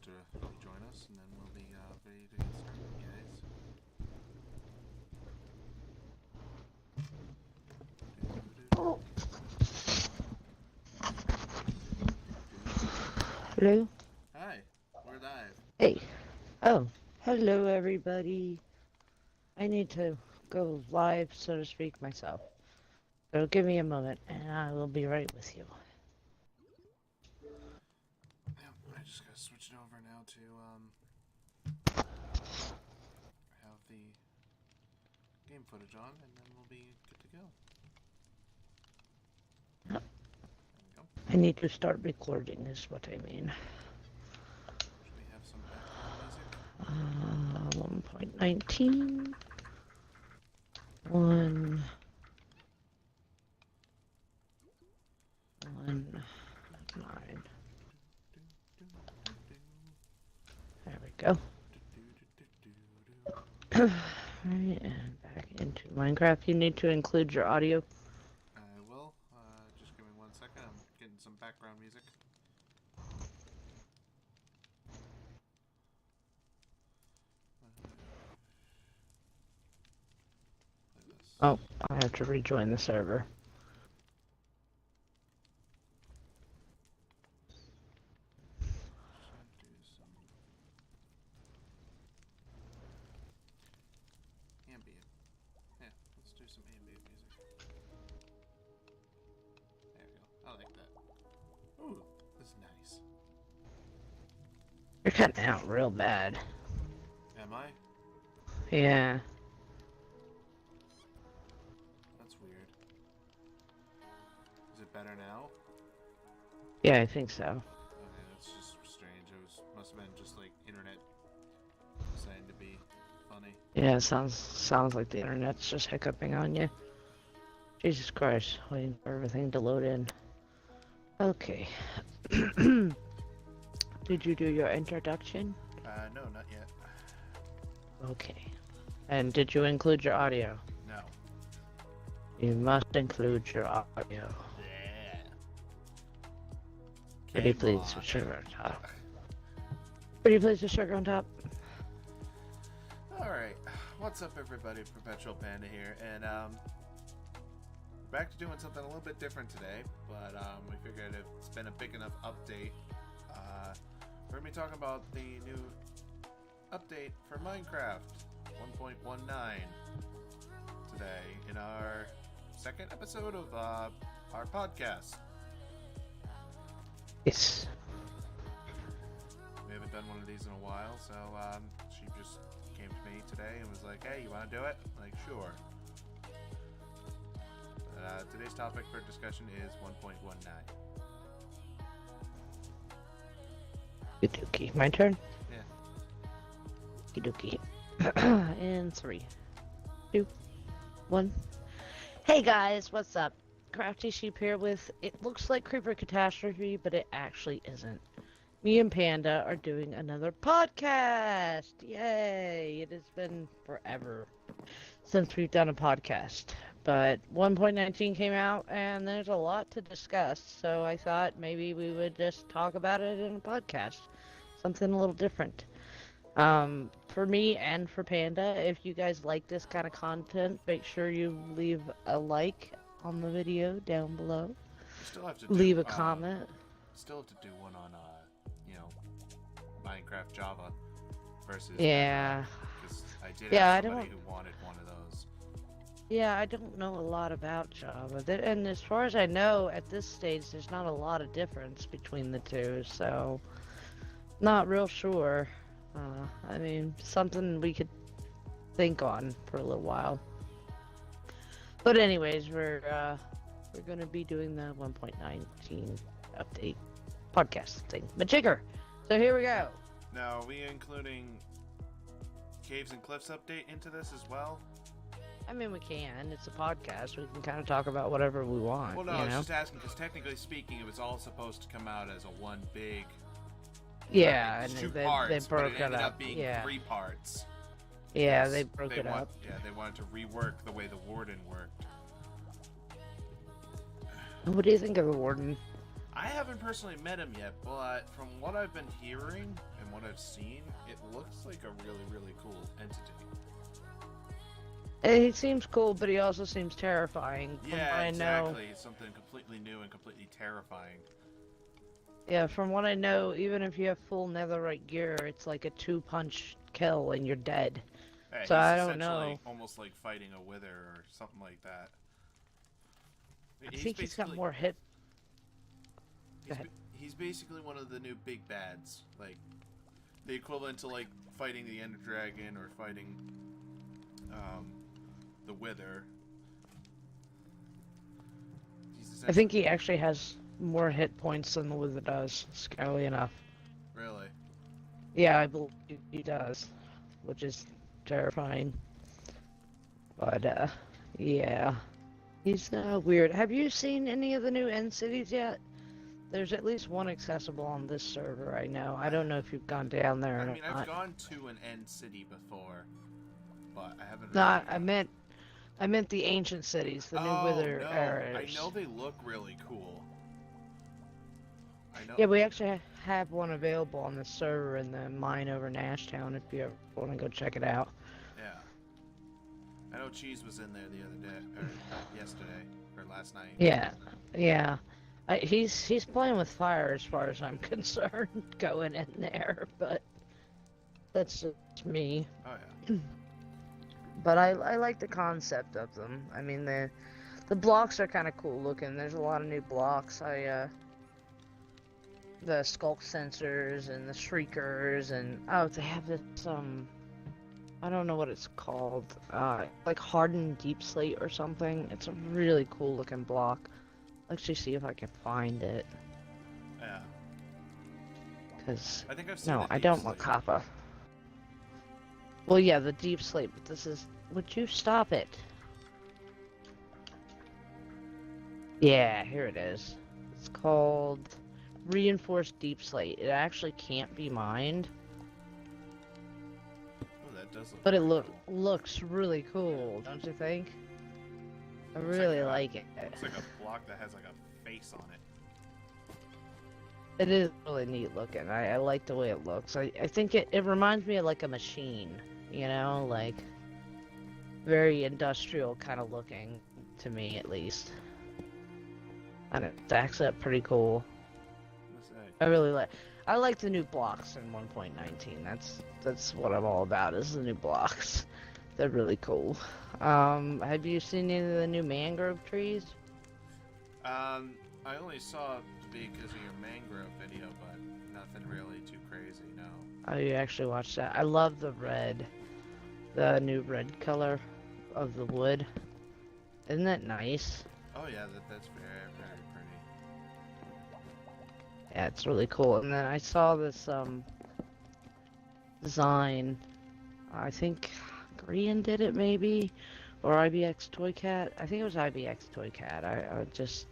just to rejoin us, and then we'll be ready to get started, guys. Hello? Hi, we're live. Hey. Oh, hello everybody. I need to go live, so to speak, myself. So give me a moment and I will be right with you. Yep, I just gotta switch it over now to have the game footage on, and then we'll be good to go. Yep. There we go. I need to start recording is what I mean. Should we have some background music? 1.19. 1. 1. 9. There we go. Alright, and back into Minecraft. You need to include your audio. I will. Just give me 1 second. I'm getting some background music. Play this. Oh, I have to rejoin the server. Ambient. Yeah, let's do some ambient music. There we go. I like that. Ooh, this is nice. You're cutting out real bad. Am I? Yeah. That's weird. Is it better now? Yeah, I think so. Okay, that's just strange. Must have been just like internet deciding to be funny. Yeah, it sounds like the internet's just hiccuping on you. Jesus Christ, waiting for everything to load in. Okay. Did you do your introduction? No, not yet. Okay. And did you include your audio? No. You must include your audio. Yeah. Pretty please with sugar on top. Pretty please with sugar on top. Alright, what's up everybody, Perpetual Panda here, and we're back to doing something a little bit different today, but we figured it's been a big enough update. We're going to be talking about the new update for Minecraft 1.19 today in our second episode of our podcast. Yes. We haven't done one of these in a while, so she just came to me today and was like, hey, you want to do it? I'm like, sure. Today's topic for discussion is 1.19. Dookie. My turn? Yeah. Dookie. In 3, 2, 1. Hey guys, what's up? Crafty Sheep here with, it looks like Creeper Catastrophe, but it actually isn't. Me and Panda are doing another podcast! Yay! It has been forever since we've done a podcast. But 1.19 came out, and there's a lot to discuss, so I thought maybe we would just talk about it in a podcast. Something a little different. For me and for Panda, if you guys like this kind of content, make sure you leave a like on the video down below. We still have to leave a comment. Still have to do one on, Minecraft Java versus Yeah. because I did Yeah, have somebody who wanted one of those. Yeah, I don't know a lot about Java, and as far as I know, at this stage, there's not a lot of difference between the two, so not real sure. I mean, something we could think on for a little while. But anyways, we're gonna be doing the 1.19 update podcast thing. Majigger! So here we go. Now, are we including Caves and Cliffs update into this as well? I mean, we can. It's a podcast. We can kind of talk about whatever we want. Well, no, you I was know? just asking because technically speaking, it was all supposed to come out as a one big. Yeah, and two they parts, broke but it ended up. up being Yeah. 3 parts. Yeah, they broke it up. Yeah, they wanted to rework the way the Warden worked. What do you think of the Warden? I haven't personally met him yet, but from what I've been hearing and what I've seen, it looks like a really, really cool entity. He seems cool, but he also seems terrifying. From Yeah, what I know, exactly. It's something completely new and completely terrifying. yeah, from what I know, even if you have full netherite gear, it's like a two-punch kill and you're dead. Yeah, So he's I don't essentially know. almost like fighting a wither or something like that. I He's think he's got basically more hit. Go he's ahead. he's basically one of the new big bads, like the equivalent to like fighting the Ender Dragon or fighting um, the Wither. I think he actually has more hit points than the wizard does, scarily enough. Really? Yeah, I believe he does, which is terrifying. But, yeah. He's, weird. Have you seen any of the new end cities yet? There's at least one accessible on this server I know. I don't know if you've gone down there or I not. mean, I've gone to an end city before, but I haven't No, really I meant the ancient cities, the new Oh, wither no. I eras. know they look really cool. I know. Yeah, we actually have one available on the server in the mine over Nashtown if you ever want to go check it out. Yeah. I know Cheese was in there the other day, or yesterday, or last night. Yeah, yeah. He's playing with fire as far as I'm concerned, going in there, but that's just me. Oh, yeah. But I like the concept of them. I mean, the blocks are kind of cool looking. There's a lot of new blocks. The skulk sensors and the shriekers and oh, they have this I don't know what it's called. Like hardened deep slate or something. It's a really cool looking block. Let's just see if I can find it. Yeah. Cause I think I've seen no, the I deep don't slate. want copper. Well, yeah, the deep slate, but this is. Would you stop it? Yeah, here it is. It's called reinforced deep slate. It actually can't be mined, Oh, that does look but it pretty cool. looks really cool, don't you think? I Looks really like like it. It's like a block that has like a face on it. It is really neat looking. I like the way it looks. I think it reminds me of like a machine, you know, like very industrial kind of looking to me at least. And it stacks up pretty cool. What's that? I like the new blocks in 1.19. That's what I'm all about, is the new blocks. They're really cool. Have you seen any of the new mangrove trees? I only saw because of your mangrove video, but nothing really too crazy, no. Oh, you actually watched that. I love the new red color of the wood. Isn't that nice? Oh yeah, that's very, very pretty. Yeah, it's really cool. And then I saw this design. I think Grian did it maybe, or IBX Toy Cat. I think it was IBX Toy Cat. I just,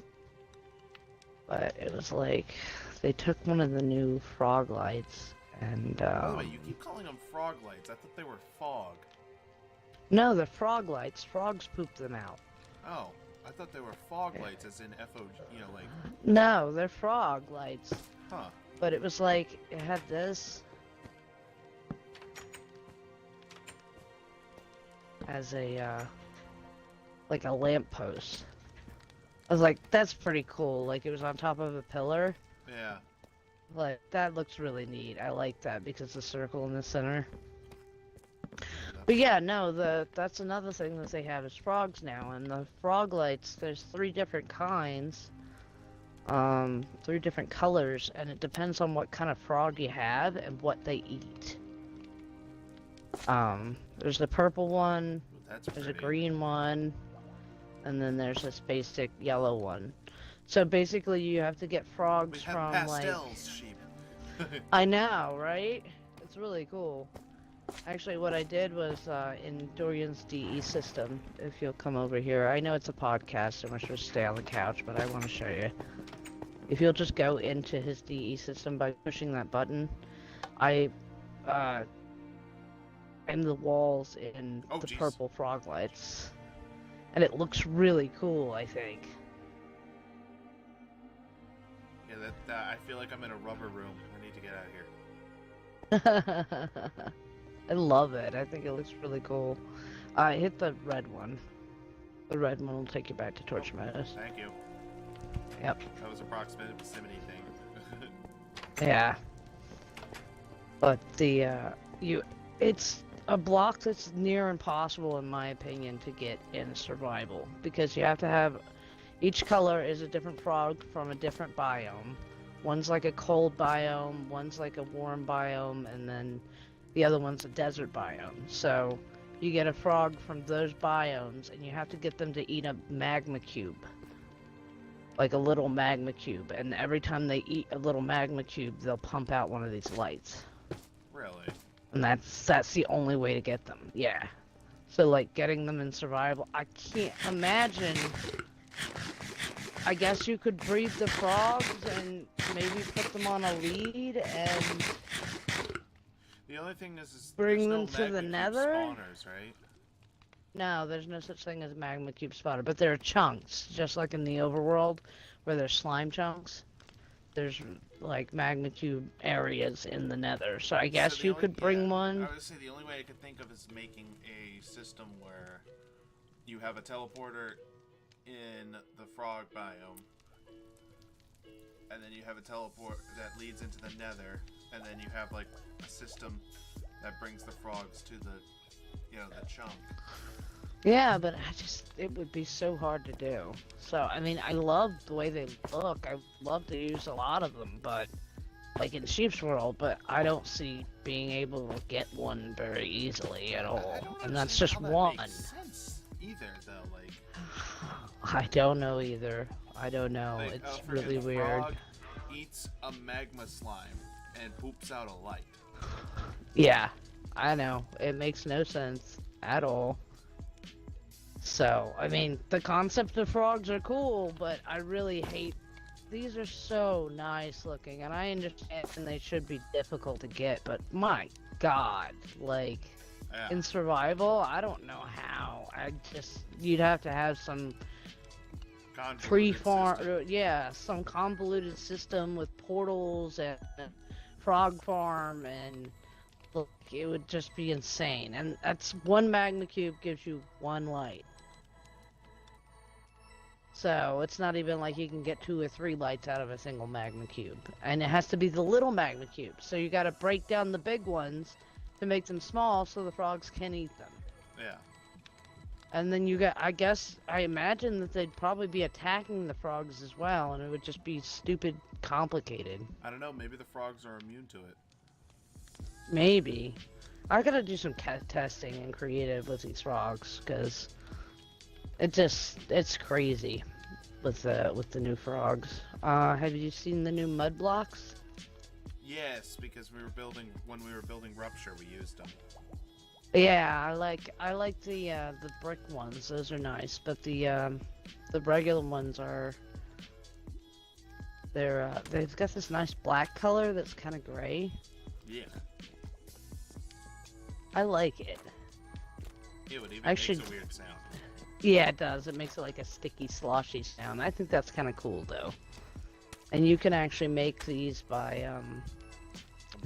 but it was like they took one of the new frog lights and. By the way, you keep calling them frog lights. I thought they were fog. No, the frog lights. Frogs poop them out. Oh, I thought they were fog lights, as in FOG. You know, like. No, they're frog lights. Huh. But it was like it had this as a like a lamppost. I was like, that's pretty cool. Like it was on top of a pillar. Yeah. Like that looks really neat. I like that because the circle in the center. But yeah, no, that's another thing that they have is frogs now, and the frog lights. There's 3 different kinds, 3 different colors, and it depends on what kind of frog you have and what they eat. There's the purple one, That's there's pretty. a green one, and then there's this basic yellow one. So basically, you have to get frogs We have from pastels, sheep. I know, right? It's really cool. Actually, what I did was in Dorian's DE system, if you'll come over here. I know it's a podcast, so I'm supposed to stay on the couch, but I want to show you. If you'll just go into his DE system by pushing that button, I aim the walls in the Jeez. purple frog lights. And it looks really cool, I think. Yeah, I feel like I'm in a rubber room. I need to get out of here. I love it. I think it looks really cool. I hit the red one. The red one will take you back to Oh, Torch Meadows. thank you. Yep. That was a proximity thing. Yeah. But it's a block that's near impossible in my opinion to get in survival because you have to have each color is a different frog from a different biome. One's like a cold biome, one's like a warm biome, and then the other one's a desert biome. So you get a frog from those biomes and you have to get them to eat a magma cube. Like a little magma cube, and every time they eat a little magma cube, they'll pump out one of these lights. Really? And that's the only way to get them. Yeah. So like getting them in survival, I can't imagine. I guess you could breed the frogs and maybe put them on a lead and The only thing is bring there's them no to the magma cube nether. spawners, right? No, there's no such thing as magma cube spotter, but there are chunks, just like in the overworld, where there's slime chunks. There's like magma cube areas in the nether, so I guess you could bring one. I would say the only way I could think of is making a system where you have a teleporter in the frog biome, and then you have a teleport that leads into the nether, and then you have like a system that brings the frogs to the, the chunk. Yeah, but it would be so hard to do. So, I mean, I love the way they look. I love to use a lot of them, but, like in Sheep's World, but I don't see being able to get one very easily at all. And that's just one. Makes sense either, though, like... I don't know either. I don't know. Like, it's really weird. Frog eats a magma slime and poops out a light. Yeah, I know. It makes no sense at all. So, I mean, the concept of frogs are cool, but I really hate... These are so nice looking, and I understand they should be difficult to get, but my god, like, in survival, I don't know how. You'd have to have some pre-farm... Yeah, some convoluted system with portals and frog farm, and look, it would just be insane. And that's one magma cube gives you one light. So, it's not even like you can get 2 or 3 lights out of a single magma cube. And it has to be the little magma cube. So you gotta break down the big ones to make them small so the frogs can eat them. Yeah. And then I imagine that they'd probably be attacking the frogs as well, and it would just be stupid complicated. I don't know, maybe the frogs are immune to it. Maybe. I gotta do some testing and creative with these frogs, because... It's crazy with the new frogs. Have you seen the new mud blocks? Yes, because when we were building Rupture, we used them. Yeah, I like the brick ones. Those are nice, but the regular ones they've got this nice black color that's kind of gray. Yeah. I like it. It would even makes a weird sound. Yeah, it does. It makes it like a sticky, sloshy sound. I think that's kind of cool, though. And you can actually make these by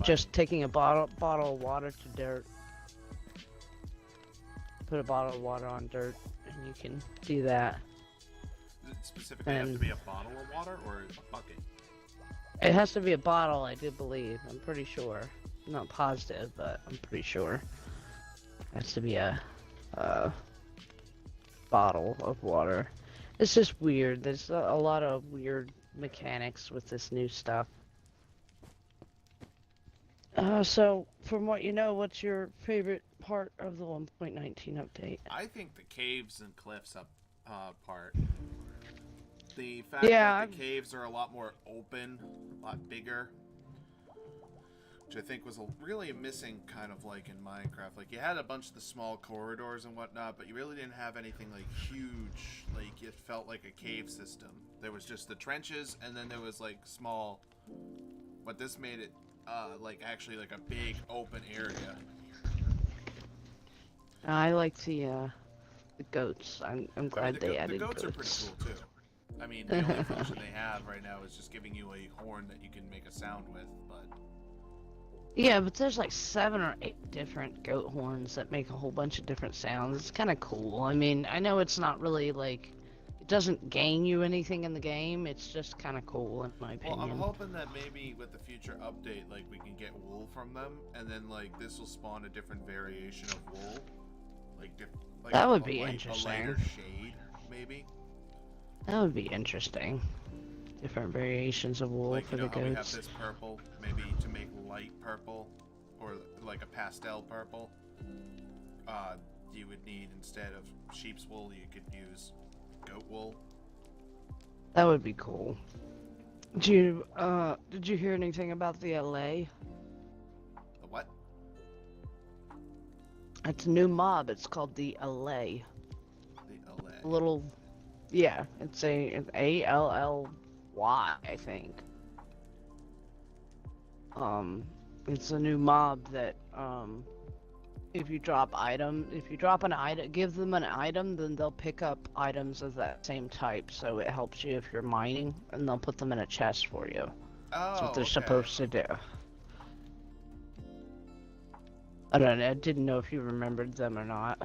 just taking a bottle of water to dirt. Put a bottle of water on dirt, and you can do that. Does it specifically have to be a bottle of water or a bucket? It has to be a bottle, I do believe. I'm pretty sure. I'm not positive, but I'm pretty sure. It has to be a bottle of water. It's just weird. There's a lot of weird mechanics with this new stuff. So, from what you know, what's your favorite part of the 1.19 update? I think the caves and cliffs part. The fact that the caves are a lot more open, a lot bigger, which I think was really missing kind of like in Minecraft. Like, you had a bunch of the small corridors and whatnot, but you really didn't have anything like huge. Like, it felt like a cave system. There was just the trenches, and then there was like small, but this made it like actually like a big open area. I like the goats. I'm glad they added goats. The goats are pretty cool too. I mean, the only function they have right now is just giving you a horn that you can make a sound with, but Yeah, but there's like 7 or 8 different goat horns that make a whole bunch of different sounds. It's kind of cool. I mean, I know it's not really like it doesn't gain you anything in the game. It's just kind of cool in my Well, I'm opinion. hoping that maybe with the future update, like we can get wool from them, and then like this will spawn a different variation of wool, like like That would a be a lighter interesting. shade, maybe. That would be interesting. Different variations of wool Like for the how we have goats. this purple, maybe to make light purple, or like a pastel purple. Uh, you would need instead of sheep's wool, you could use goat wool. That would be cool. Did you hear anything about the LA? The what? It's a new mob. It's called the LA. The LA. Little, yeah, it's ALLY, I think. Um, it's a new mob that if you drop an item, give them an item, then they'll pick up items of that same type. So it helps you if you're mining, and they'll put them in a chest for you. That's what Oh, they're okay. supposed to do. I don't know. I didn't know if you remembered them or not.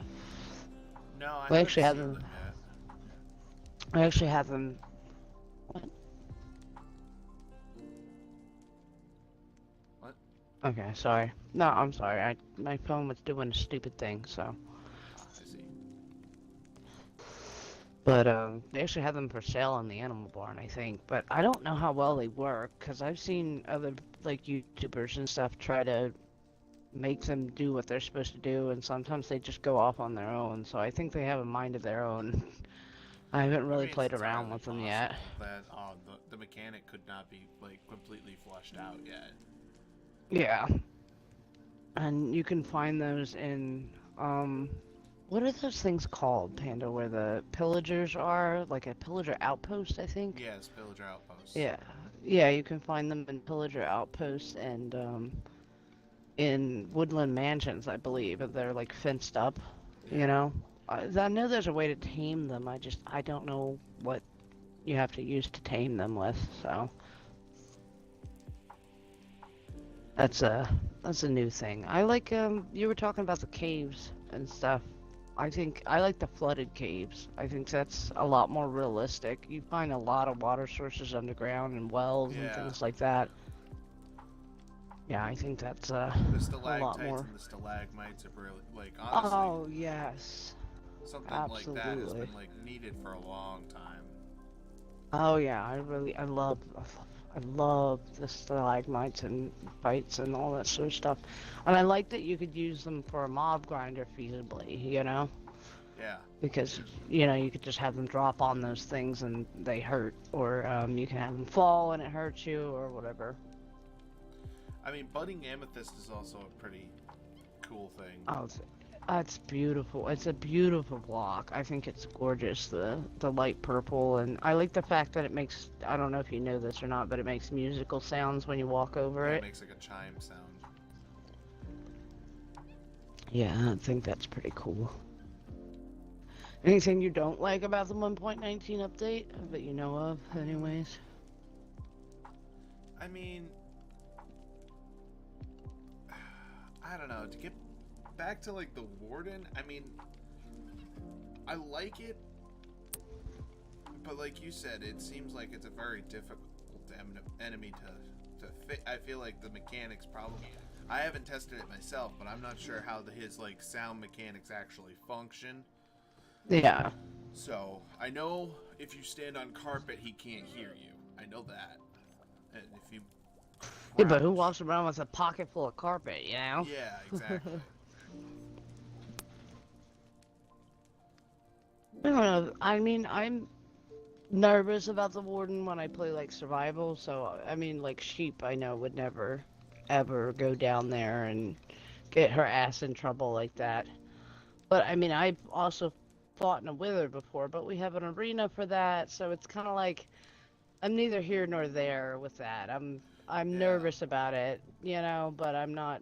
No, I We haven't actually have seen them. them yet. I actually have them. What? Okay, sorry. No, I'm sorry. My phone was doing a stupid thing, so. I see. But they actually have them for sale in the animal barn, I think. But I don't know how well they work because I've seen other like YouTubers and stuff try to make them do what they're supposed to do, and sometimes they just go off on their own. So I think they have a mind of their own. I haven't I really mean, it's played around entirely with them yet. possible that the mechanic could not be like completely fleshed out yet. Yeah, and you can find those in what are those things called, Panda, where the pillagers are? Like a pillager outpost, I think. Yes, villager outposts. Yeah. Yeah, you can find them in pillager outposts and in woodland mansions, I believe. But they're like fenced up, you Yeah. know. I know there's a way to tame them. I don't know what you have to use to tame them with. So that's a that's a new thing. I like you were talking about the caves and stuff. I think I like the flooded caves. I think that's a lot more realistic. You find a lot of water sources underground and wells and Yeah. things like that. Yeah, I think that's The a lot stalactites more. and the stalagmites have really, like, honestly, Oh, yes. something like that has Absolutely. been like needed for a long time. Oh yeah, I love the stalagmites and bites and all that sort of stuff. And I like that you could use them for a mob grinder feasibly, you know? Yeah. Because, you could just have them drop on those things and they hurt. Or you can have them fall and it hurts you or whatever. I mean, budding amethyst is also a pretty cool thing. Oh, it's beautiful. It's a beautiful block. I think it's gorgeous. The light purple, and I like the fact that it makes. I don't know if you know this or not, but it makes musical sounds when you walk over Yeah, it it. makes like a chime sound. Yeah, I think that's pretty cool. Anything you don't like about the 1.19 update that you know of, anyways? I mean, I don't know. To get back to like the warden, I mean, I like it, but like you said, it seems like it's a very difficult enemy to fit. I feel like the mechanics probably. I haven't tested it myself, but I'm not sure how his like sound mechanics actually function. Yeah. So I know if you stand on carpet, he can't hear you. I know that. And if you Yeah, but who crouch, walks around with a pocket full of carpet, you know? yeah, exactly. I don't know. I mean, I'm nervous about the warden when I play like survival. So I mean, like sheep, I know would never, ever go down there and get her ass in trouble like that. But I mean, I've also fought in a wither before, but we have an arena for that, so it's kind of like I'm neither here nor there with that. I'm Yeah. nervous about it, but I'm not.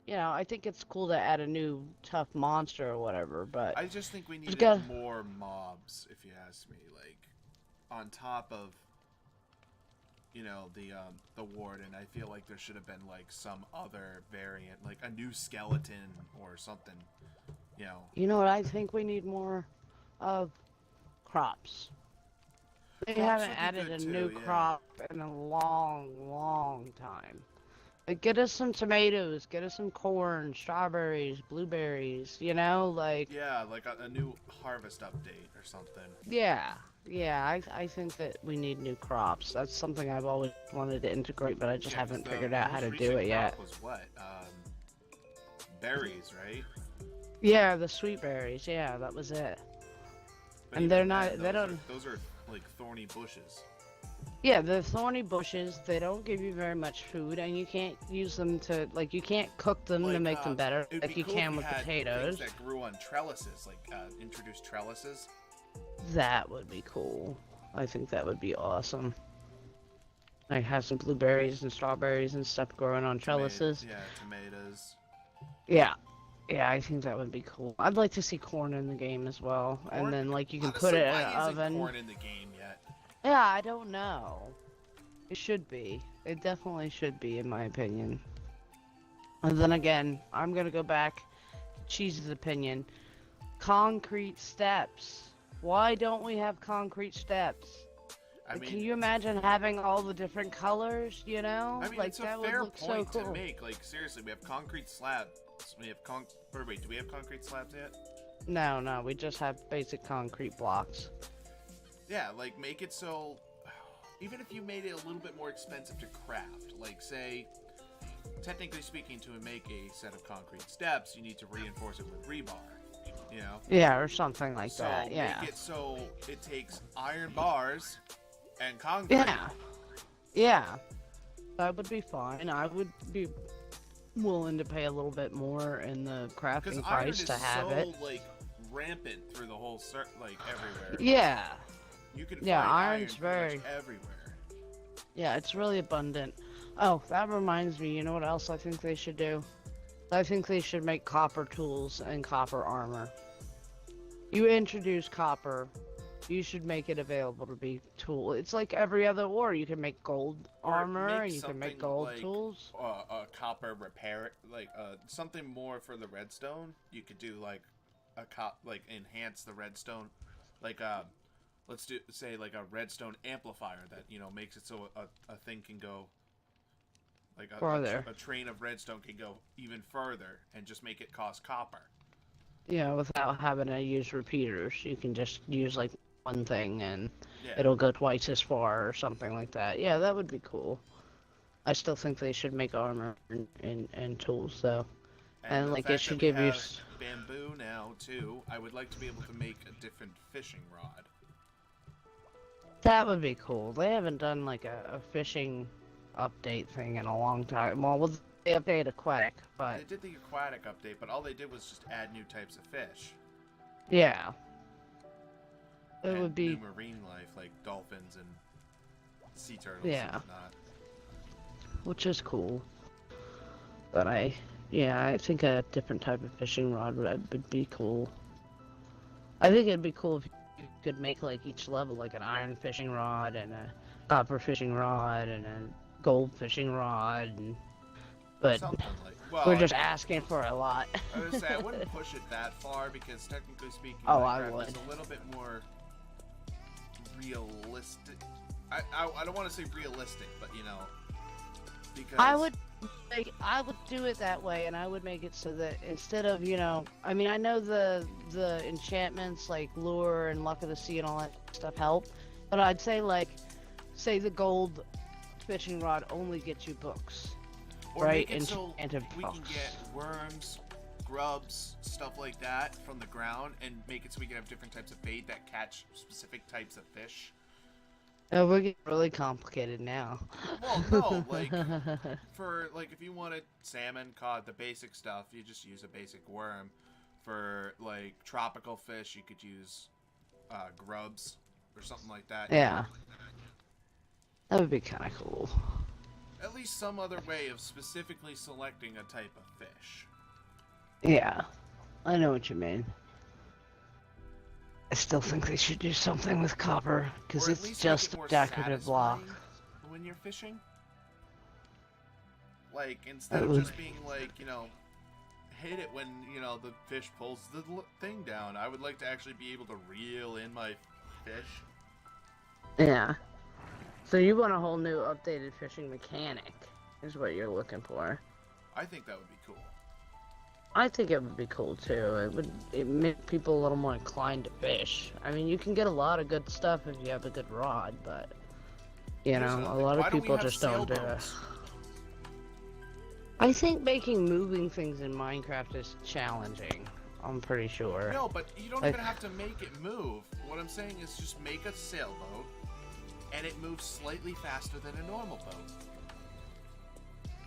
I think it's cool to add a new tough monster or whatever, but I just think we just needed got. more mobs, if you ask me. Like, on top of, the warden. I feel like there should have been like some other variant, like a new skeleton or something. You know. You know what I think we need more of? Crops. They Crops haven't would be added good a too, new yeah. crop in a long, long time. Like, get us some tomatoes, get us some corn, strawberries, blueberries, like, Yeah, like a new harvest update or something. yeah. Yeah, I think that we need new crops. That's something I've always wanted to integrate, but I just Yeah, because haven't the figured out how most to do recent it crop yet. was what? Berries, right? Yeah, the sweet berries, yeah, that was it. But And they're even then, not, they don't, those are like thorny bushes. yeah, the thorny bushes, they don't give you very much food, and you can't use them to, like, you can't cook them to Like, make them better it'd like be you cool can if with had potatoes. things that grew on trellises, like introduce trellises. That would be cool. I think that would be awesome. Like, have some blueberries and strawberries and stuff growing on trellises. Yeah, tomatoes. Yeah. Yeah, I think that would be cool. I'd like to see corn in the game as well. Corn? And then, like, you can put Honestly, it in why an isn't oven. corn in the game yet? Yeah, I don't know. It should be. It definitely should be, in my opinion. And then again, I'm gonna go back to Cheese's opinion. Concrete steps. Why don't we have concrete steps? I Like, mean, can you imagine having all the different colors, I mean, Like, it's a that would fair look so point to cool. make. Like, seriously, we have concrete slabs. We have or wait, do we have concrete slabs yet? No, we just have basic concrete blocks. Yeah, like make it so. Even if you made it a little bit more expensive to craft, like say, technically speaking, to make a set of concrete steps, you need to reinforce it with rebar. You know. Yeah, or something like So that, yeah. make it so it takes iron bars and concrete. Yeah. Yeah. That would be fine. I would be willing to pay a little bit more in the Because crafting iron price is to have so it. like rampant through the whole like everywhere. Yeah. You can Yeah, find iron's iron very- pretty much everywhere. Yeah, it's really abundant. Oh, that reminds me, you know what else I think they should do? I think they should make copper tools and copper armor. You introduce copper, you should make it available to be tool. It's like every other ore. You can make gold Or armor, make you can make something gold like, tools. Copper repair, like something more for the redstone. You could do like like enhance the redstone, like let's say like a redstone amplifier that makes it so a thing can go like a train of redstone can go even further and just make it cost copper. Yeah, without having to use repeaters. You can just use like one thing and Yeah. it'll go twice as far or something like that. Yeah, that would be cool. I still think they should make armor and tools though. And the like fact it should that we give you. have bamboo now too. I would like to be able to make a different fishing rod. That would be cool. They haven't done like a fishing update thing in a long time. Well, they updated Aquatic, but They did the aquatic update, but all they did was just add new types of fish. yeah. It and would be new marine life like dolphins and sea turtles Yeah. and whatnot. which is cool. But I think a different type of fishing rod would be cool. I think it'd be cool if you could make like each level like an iron fishing rod and a copper fishing rod and a gold fishing rod, but Something like. Well, we're just asking for a lot. I would say I wouldn't push it that far because technically speaking, Oh, I Minecraft would. is a little bit more realistic. I don't want to say realistic, but because I would do it that way, and I would make it so that instead of I mean, I know the enchantments like lure and luck of the sea and all that stuff help, but I'd say say the gold fishing rod only gets you books, or right? make it so Enchanted we can books. get worms, grubs, stuff like that from the ground, and make it so we can have different types of bait that catch specific types of fish. Oh, we're getting really complicated now. Well, no, like for if you wanted salmon, cod, the basic stuff, you just use a basic worm. For like tropical fish, you could use grubs or something like that. Yeah, that would be kind of cool. At least some other way of specifically selecting a type of fish. Yeah, I know what you mean. I still think they should do something with copper, because Or at it's least make just it a more decorative block. satisfying when you're fishing. Like, instead That of would, just being like, hit it when, the fish pulls the thing down. I would like to actually be able to reel in my fish. yeah. So you want a whole new updated fishing mechanic, is what you're looking for. I think that would be cool. I think it would be cool too. It make people a little more inclined to fish. I mean, you can get a lot of good stuff if you have a good rod, but a lot of people just don't do it. I think making moving things in Minecraft is challenging. I'm pretty sure. No, but you don't even have to make it move. What I'm saying is just make a sailboat, and it moves slightly faster than a normal boat.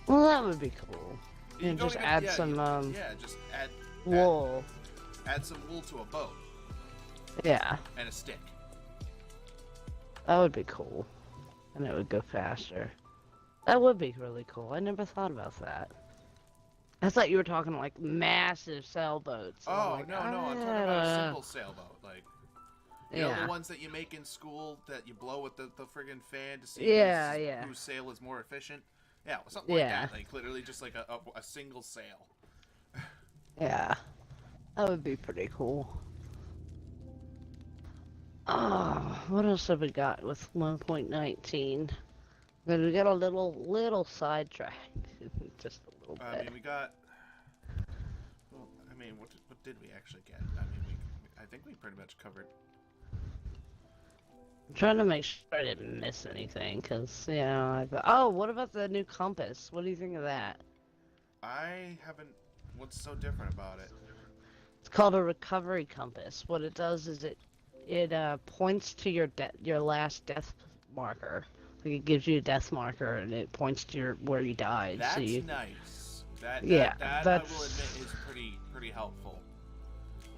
Well, that would be cool. And just add some just add wool. Add some wool to a boat. Yeah. And a stick. That would be cool. And it would go faster. That would be really cool. I never thought about that. I thought you were talking like massive sailboats. Oh, like, no, I'm talking about a simple sailboat. Like, you know, the ones that you make in school that you blow with the friggin' fan to see whose sail is more efficient. Yeah, something like that. Like, literally just like a single sail. Yeah. That would be pretty cool. Oh, what else have we got with 1.19? Then we got a little sidetracked. Just a little bit. I mean, we got... Well, I mean, what did we actually get? I mean, I think we pretty much covered... I'm trying to make sure I didn't miss anything, because, oh, what about the new compass? What do you think of that? I haven't... What's so different about it? It's called a recovery compass. What it does is it points to your last death marker. Like, it gives you a death marker, and it points to where you died. That's so nice. That that's... I will admit is pretty helpful.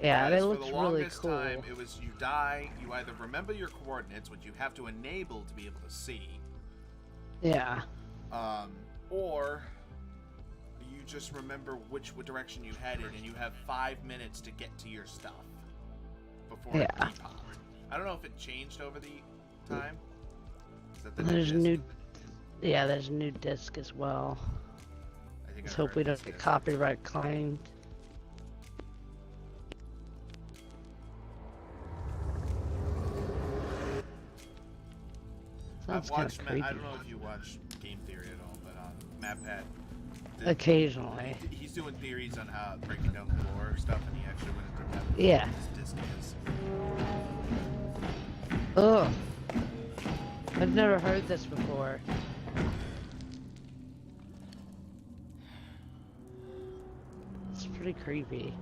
Yeah, because it looks really cool. For the longest time, it was you die, you either remember your coordinates, which you have to enable to be able to see. Yeah. Or you just remember which direction you headed, and you have 5 minutes to get to your stuff before it depops. I don't know if it changed over the time. Is that the there's there's a new disc as well. Let's hope we don't get copyright claimed. Sounds kind of creepy. I don't know if you watch Game Theory at all, but MatPat. Occasionally. He's doing theories on how breaking down the lore stuff, and he actually went into depth. Yeah. This disc is. Ugh. I've never heard this before. It's pretty creepy.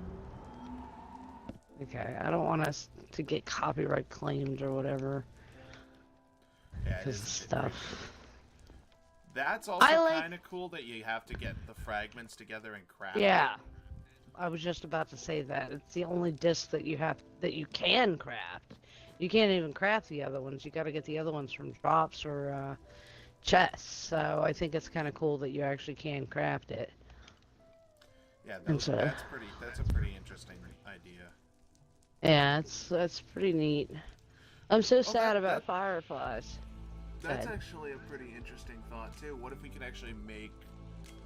Okay, I don't want us to get copyright claimed or whatever. Yeah, because stuff. That's also kind of cool that you have to get the fragments together and craft. Yeah, I was just about to say that. It's the only disc that you can craft. You can't even craft the other ones. You got to get the other ones from drops or chests. So I think it's kind of cool that you actually can craft it. Yeah, that's a pretty interesting idea. Yeah, that's pretty neat. I'm so sad about fireflies. That's actually a pretty interesting thought too. What if we could actually make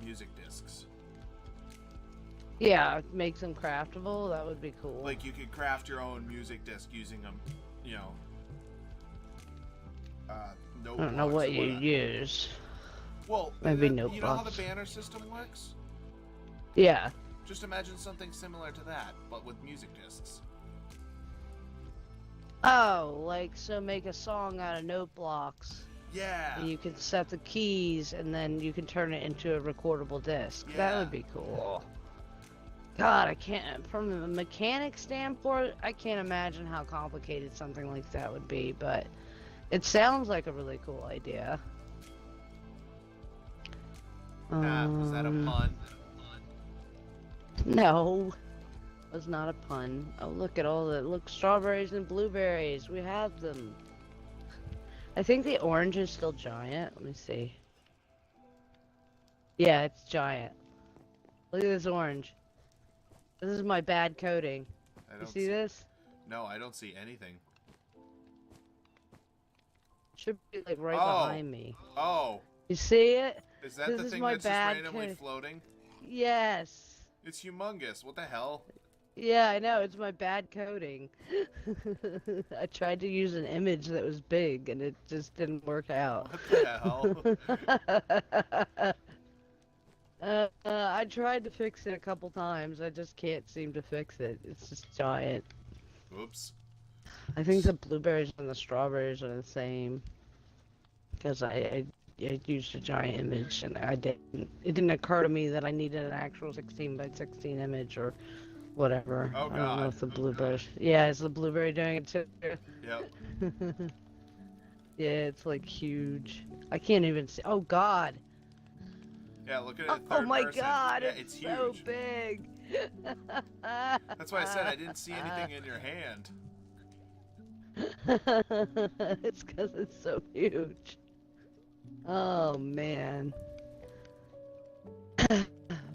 music discs? Yeah, make them craftable. That would be cool. Like you could craft your own music disc using them, notebooks. I don't know what you use. Well, maybe notebooks. You know how the banner system works? Yeah. Just imagine something similar to that, but with music discs. Oh, so make a song out of note blocks. Yeah. And you can set the keys, and then you can turn it into a recordable disc. Yeah. That would be cool. God, I can't. From a mechanic standpoint, I can't imagine how complicated something like that would be, but it sounds like a really cool idea. Was that a pun? No. Was not a pun. Oh, look at strawberries and blueberries. We have them. I think the orange is still giant. Let me see. Yeah, it's giant. Look at this orange. This is my bad coding. You see this? No, I don't see anything. should be like right Oh. behind me. Oh. You see it? Is that This the is thing my that's just bad randomly code. floating? Yes. It's humongous. What the hell? Yeah, I know. It's my bad coding. I tried to use an image that was big, and it just didn't work out. What the hell? I tried to fix it a couple times. I just can't seem to fix it. It's just giant. Oops. I think the blueberries and the strawberries are the same. Because I used a giant image, and it didn't occur to me that I needed an actual 16 by 16 image or whatever. Oh, I don't know God. if the blueberries. Yeah, is the blueberry doing it too? Yep. Yeah, it's like huge. I can't even see. Oh God. Yeah, look at it in Oh third my person. God, Yeah, it's it's so huge. big. That's why I said I didn't see anything in your hand. It's because it's so huge. Oh man.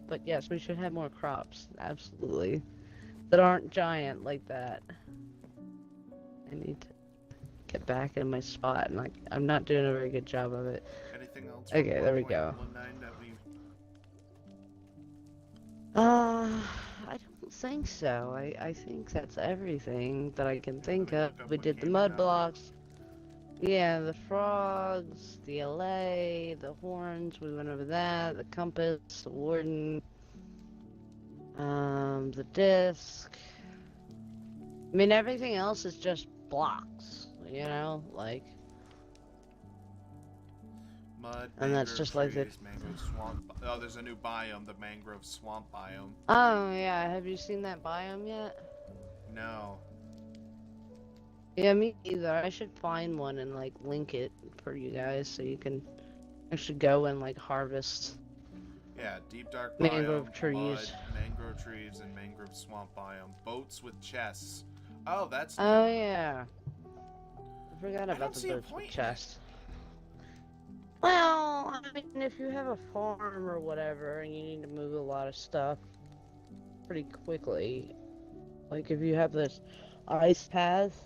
But yes, we should have more crops. Absolutely. That aren't giant like that. I need to get back in my spot, and I'm not doing a very good job of it. Anything else? Okay, there we go. 1.19 that we... I don't think so. I think that's everything that I can think of. look up We what did the came mud out. blocks. Yeah, the frogs, the LA, the horns, we went over that, the compass, the warden, the disc. I mean, everything else is just blocks, you know, like, Mud, and that's mangrove just like the. trees, mangrove swamp. Oh, there's a new biome, the mangrove swamp biome. Oh yeah, have you seen that biome yet? No. Yeah, me either. I should find one and like link it for you guys so you can actually go and like harvest Yeah, deep dark biome, mangrove trees. mud, mangrove trees, and mangrove swamp biome. Boats with chests. Oh, that's new. Oh yeah. I forgot I about don't the see a boats point with in it. chests. Well, I mean, if you have a farm or whatever and you need to move a lot of stuff pretty quickly, like if you have this ice path,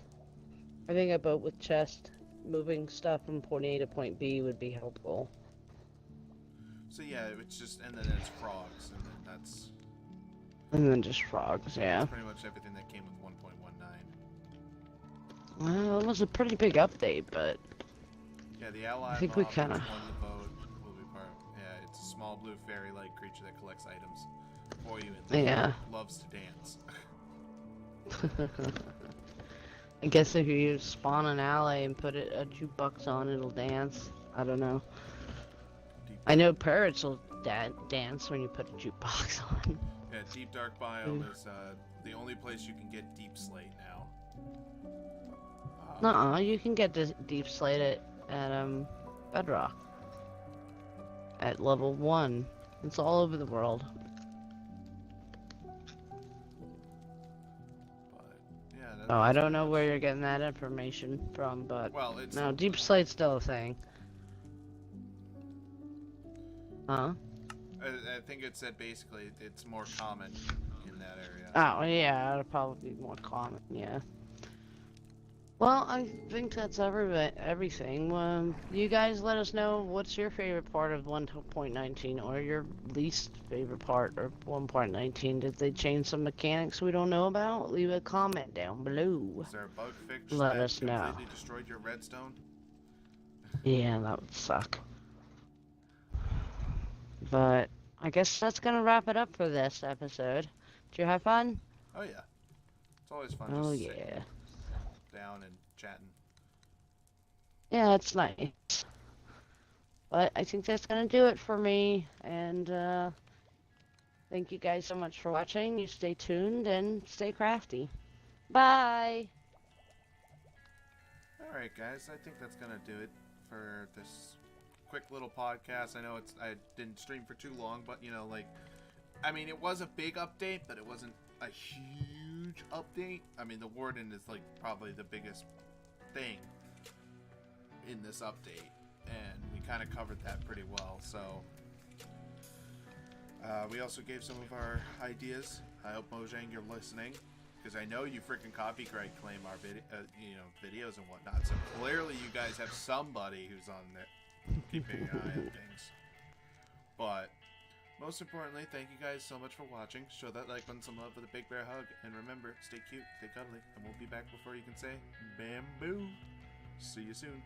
I think a boat with chest moving stuff from point A to point B would be helpful. So yeah, it's just, and then it's frogs, and then that's And then just frogs, yeah. pretty much everything that came with 1.19. Well, it was a pretty big update, but Yeah, the ally I think mob we kinda. which won the vote will be part. Yeah, it's a small blue fairy-like creature that collects items for you and Yeah. loves to dance. I guess if you spawn an ally and put a jukebox on, it'll dance. I don't know. Deep I know parrots will dance when you put a jukebox on. Yeah, deep dark biome is the only place you can get deep slate now. Nuh-uh, you can get this deep slate at Bedrock. At level 1. It's all over the world. But yeah, Oh, I don't know where you're getting that information from, but well, it's no, deep slate's still a thing. Huh? I think it said basically it's more common in that area. Oh, yeah, it'll probably be more common, yeah. Well, I think that's everything. You guys let us know what's your favorite part of 1.19 or your least favorite part of 1.19. Did they change some mechanics we don't know about? Leave a comment down below. Is there a bug fix Let that us know. completely destroyed your redstone? Yeah, that would suck. But I guess that's gonna wrap it up for this episode. Did you have fun? Oh yeah, it's always fun. Oh just yeah. sitting down and chatting. Yeah, it's nice. But I think that's gonna do it for me. And thank you guys so much for watching. You stay tuned and stay crafty. Bye. All right, guys. I think that's gonna do it for this quick little podcast. I know I didn't stream for too long, but you know, like, I mean, it was a big update, but it wasn't a huge update. I mean, the warden is like probably the biggest thing in this update, and we kind of covered that pretty well. So we also gave some of our ideas. I hope Mojang, you're listening, because I know you freaking copyright claim our videos and whatnot. So clearly, you guys have somebody who's on there keeping an eye on things. But most importantly, thank you guys so much for watching. Show that like button some love with a big bear hug, and remember, stay cute, stay cuddly, and we'll be back before you can say bamboo. See you soon.